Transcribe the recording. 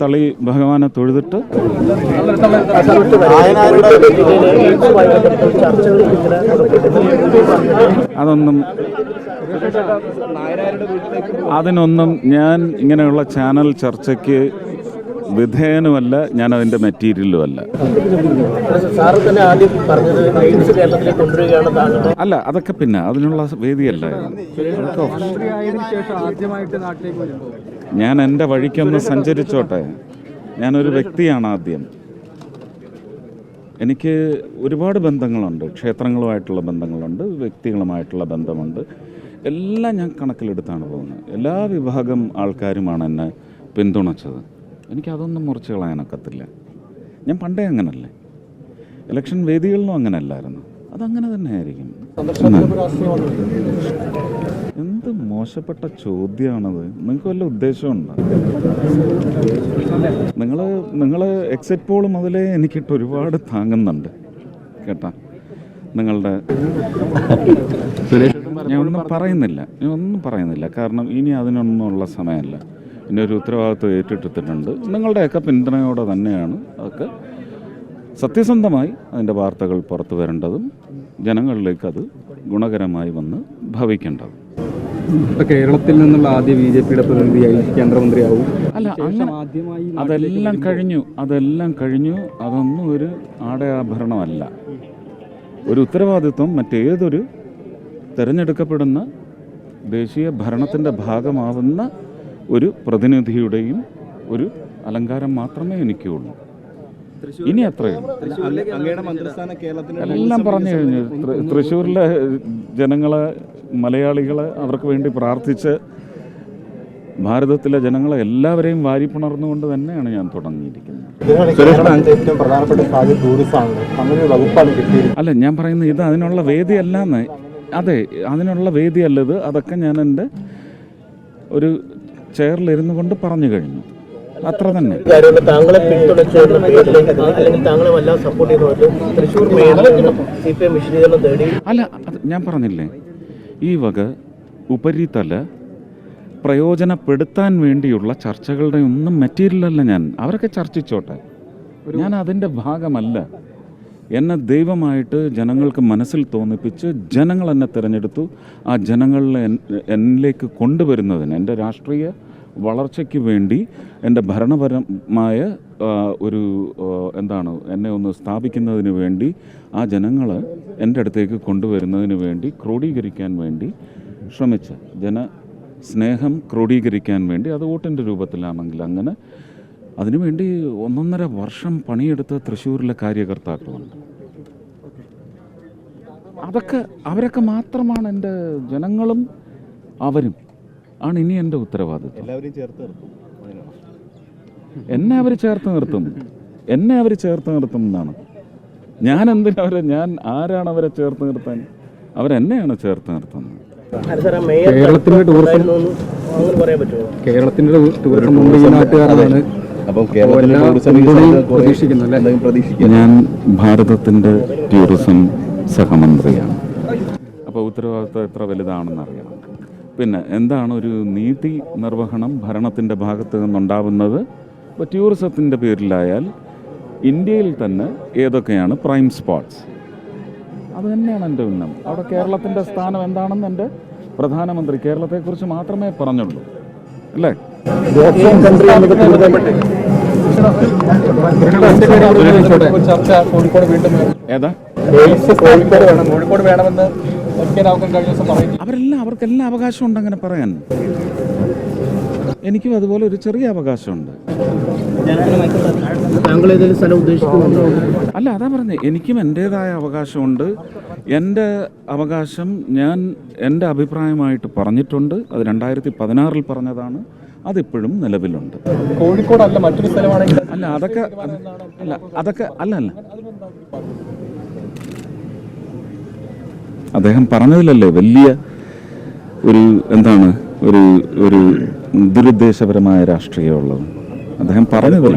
തളി ഭഗവാനെ തൊഴുതിട്ട് അതിനൊന്നും ഞാൻ ഇങ്ങനെയുള്ള ചാനൽ ചർച്ചയ്ക്ക് വിധേയനുമല്ല, ഞാൻ അതിൻ്റെ മെറ്റീരിയലും അല്ല. അല്ല, അതൊക്കെ പിന്നെ അതിനുള്ള വേദിയല്ല. ഞാൻ എൻ്റെ വഴിക്കൊന്ന് സഞ്ചരിച്ചോട്ടെ. ഞാനൊരു വ്യക്തിയാണ്. ആദ്യം എനിക്ക് ഒരുപാട് ബന്ധങ്ങളുണ്ട്. ക്ഷേത്രങ്ങളുമായിട്ടുള്ള ബന്ധങ്ങളുണ്ട്, വ്യക്തികളുമായിട്ടുള്ള ബന്ധമുണ്ട്. എല്ലാം ഞാൻ കണക്കിലെടുത്താണ് പോകുന്നത്. എല്ലാ വിഭാഗം ആൾക്കാരുമാണ് എന്നെ പിന്തുണച്ചത്. എനിക്കതൊന്നും മുറിച്ച് കളയാനൊക്കത്തില്ല. ഞാൻ പണ്ടേ അങ്ങനല്ലേ, ഇലക്ഷൻ വേദികളിലും അങ്ങനെ അല്ലായിരുന്നു. അതങ്ങനെ തന്നെ ആയിരിക്കും. എന്ത് മോശപ്പെട്ട ചോദ്യമാണത്. നിങ്ങൾക്ക് വല്ല ഉദ്ദേശമുണ്ടോ? നിങ്ങൾ എക്സിറ്റ് പോൾ മുതലേ എനിക്കിട്ട് ഒരുപാട് താങ്ങുന്നുണ്ട് കേട്ടാ. നിങ്ങളുടെ ഞാൻ ഒന്നും പറയുന്നില്ല. കാരണം ഇനി അതിനൊന്നുമുള്ള സമയമല്ല. ഇനി ഒരു ഉത്തരവാദിത്വം ഏറ്റെടുത്തിട്ടുണ്ട്. നിങ്ങളുടെയൊക്കെ പിന്തുണയോടെ തന്നെയാണ് അതൊക്കെ സത്യസന്ധമായി അതിൻ്റെ വാർത്തകൾ പുറത്തു വരേണ്ടതും ജനങ്ങളിലേക്ക് അത് ഗുണകരമായി വന്ന് ഭവിക്കേണ്ടതും. കേരളത്തിൽ നിന്നുള്ള ആദ്യ BJPയുടെ പ്രതിനിധിയായി കേന്ദ്രമന്ത്രിയാവും. അല്ല, അങ്ങനെ അതെല്ലാം കഴിഞ്ഞു. അതൊന്നും ഒരു ആടയാഭരണമല്ല. ഒരു ഉത്തരവാദിത്വം മറ്റേതൊരു തിരഞ്ഞെടുക്കപ്പെടുന്ന ദേശീയ ഭരണത്തിൻ്റെ ഭാഗമാവുന്ന ഒരു പ്രതിനിധിയുടെയും ഒരു അലങ്കാരം മാത്രമേ എനിക്കുള്ളൂ. ഇനി അത്രയും എല്ലാം പറഞ്ഞു കഴിഞ്ഞു. തൃശ്ശൂരിലെ ജനങ്ങളെ, മലയാളികളെ, അവർക്ക് വേണ്ടി പ്രാർത്ഥിച്ച് ഭാരതത്തിലെ ജനങ്ങളെ എല്ലാവരെയും വാരിപ്പുണർന്നുകൊണ്ട് തന്നെയാണ് ഞാൻ തുടങ്ങിയിരിക്കുന്നത്. അല്ല, ഞാൻ പറയുന്നത് ഇത് അതിനുള്ള വേദിയല്ലാന്ന്. അതെ, അതിനുള്ള വേദിയല്ലത്. അതൊക്കെ ഞാൻ എൻ്റെ ഒരു ചെയറിലിരുന്നു കൊണ്ട് പറഞ്ഞു കഴിഞ്ഞു. അത്ര തന്നെ. അല്ല, ഞാൻ പറഞ്ഞില്ലേ, ഈ വക ഉപരിതല പ്രയോജനപ്പെടുത്താൻ വേണ്ടിയുള്ള ചർച്ചകളുടെ ഒന്നും മെറ്റീരിയലല്ല ഞാൻ. അവരൊക്കെ ചർച്ചിച്ചോട്ടെ, ഞാൻ അതിൻ്റെ ഭാഗമല്ല. എന്നെ ദൈവമായിട്ട് ജനങ്ങൾക്ക് മനസ്സിൽ തോന്നിപ്പിച്ച് ജനങ്ങൾ എന്നെ തിരഞ്ഞെടുത്തു. ആ ജനങ്ങളെ എന്നിലേക്ക് കൊണ്ടുവരുന്നതിന്, എൻ്റെ രാഷ്ട്രീയ വളർച്ചയ്ക്ക് വേണ്ടി, എൻ്റെ ഭരണപരമായ ഒരു എന്നെ ഒന്ന് സ്ഥാപിക്കുന്നതിന് വേണ്ടി, ആ ജനങ്ങളെ എൻ്റെ അടുത്തേക്ക് കൊണ്ടുവരുന്നതിന് വേണ്ടി, ക്രോഡീകരിക്കാൻ വേണ്ടി ശ്രമിച്ച ജനസ്നേഹം ക്രോഡീകരിക്കാൻ വേണ്ടി, അത് വോട്ടിൻ്റെ രൂപത്തിലാണെങ്കിൽ അങ്ങനെ, അതിനുവേണ്ടി 1.5 വർഷം പണിയെടുത്ത തൃശ്ശൂരിലെ കാര്യകർത്താക്കളുണ്ട്. അവരൊക്കെ മാത്രമാണ് എൻ്റെ ജനങ്ങളും അവരും ആണ് ഇനി എൻ്റെ ഉത്തരവാദിത്വം. എന്നെ അവർ ചേർത്ത് നിർത്തും എന്നാണ്. ഞാൻ ആരാണ് അവരെ ചേർത്ത് നിർത്താൻ? അവരെന്നെയാണ് ചേർത്ത് നിർത്തുന്നത്. കേരളത്തിൻ്റെ ടൂറിസം ഞാൻ ഭാരതത്തിൻ്റെ ടൂറിസം സഹമന്ത്രിയാണ്. അപ്പോൾ ഉത്തരവാദിത്വം എത്ര വലുതാണെന്നറിയണം. പിന്നെ എന്താണ് ഒരു നീതി നിർവഹണം ഭരണത്തിൻ്റെ ഭാഗത്ത് നിന്നുണ്ടാവുന്നത്? ഇപ്പോൾ ടൂറിസത്തിൻ്റെ പേരിലായാൽ ഇന്ത്യയിൽ തന്നെ ഏതൊക്കെയാണ് പ്രൈം സ്പോട്ട്സ്, അത് തന്നെയാണ് എൻ്റെ ഉന്നം. അവിടെ കേരളത്തിൻ്റെ സ്ഥാനം എന്താണെന്ന് എൻ്റെ പ്രധാനമന്ത്രി കേരളത്തെക്കുറിച്ച് മാത്രമേ പറഞ്ഞുള്ളൂ, അല്ലേ? ഏതാ കോഴിക്കോട് വേണമെന്ന് അവർക്കെല്ലാം അവകാശമുണ്ട് അങ്ങനെ പറയാൻ. എനിക്കും അതുപോലെ ഒരു ചെറിയ അവകാശമുണ്ട്. അല്ല, അതാ പറഞ്ഞേ, എനിക്കും എൻ്റേതായ അവകാശമുണ്ട്. എൻ്റെ അവകാശം ഞാൻ എൻ്റെ അഭിപ്രായമായിട്ട് പറഞ്ഞിട്ടുണ്ട്. അത് 2016 പറഞ്ഞതാണ്. അതിപ്പോഴും നിലവിലുണ്ട്. കോഴിക്കോടല്ല മറ്റൊരു സ്ഥലമാണെങ്കിൽ അല്ല, അതൊക്കെ അല്ല അദ്ദേഹം പറഞ്ഞതിലല്ലേ വലിയ ഒരു ദുരുദ്ദേശപരമായ രാഷ്ട്രീയമുള്ളത്. അദ്ദേഹം പറഞ്ഞതില്ല.